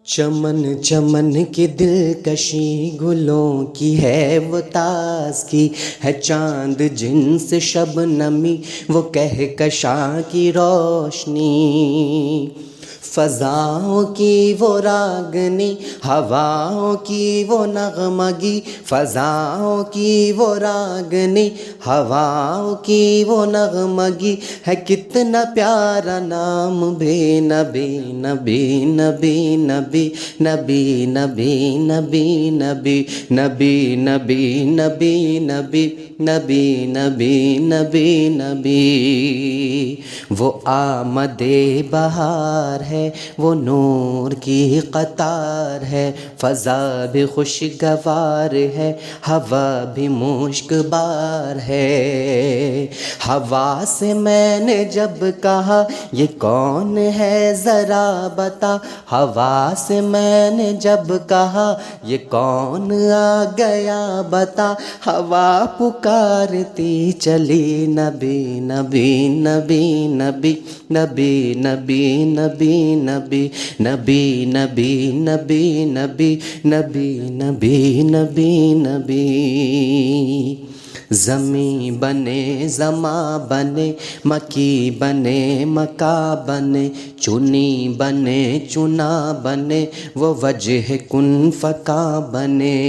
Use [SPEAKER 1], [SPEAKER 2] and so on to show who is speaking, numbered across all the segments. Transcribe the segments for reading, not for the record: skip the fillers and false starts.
[SPEAKER 1] چمن چمن کی دلکشی گلوں کی ہے وہ تازگی ہے، چاند جن سے شبنمی وہ کہکشاں کی روشنی، فضاؤں کی وہ راگنی ہواؤں کی وہ نغمگی، فضاؤں کی وہ راگنی ہواؤں کی وہ نغمگی، ہے کتنا پیارا نام بے نبی نبی نبی نبی نبی نبی نبی نبی نبی نبی نبی نبی نبی نبی نبی نبی، وہ آمد بہار ہے، وہ نور کی قطار ہے، فضا بھی خوشگوار ہے، ہوا بھی مشک بار ہے۔ ہوا سے میں نے جب کہا یہ کون ہے ذرا بتا، ہوا سے میں نے جب کہا یہ کون آ گیا بتا، ہوا پکارتی چلی نبی نبی نبی نبی نبی نبی نبی نبی نبی نبی نبی نبی نبی نبی نبی نبی، زمیں بنے زماں بنے، مکی بنے مکا بنے، چنی بنے چنا بنے، وہ وجہ کن فکا بنے۔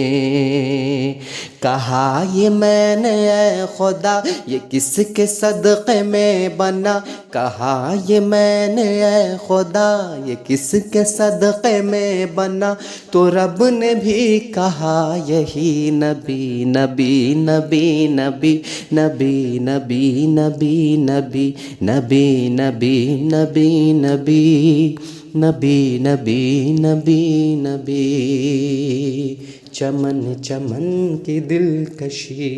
[SPEAKER 1] کہا یہ میں نے اے خدا یہ کس کے صدقے میں بنا، کہا یہ میں نے اے خدا یہ کس کے صدقے میں بنا، تو رب نے بھی کہا یہی نبی نبی نبی نبی نبی نبی نبی نبی نبی نبی نبی نبی نبی نبی نبی نبی، چمن چمن کی دلکشی۔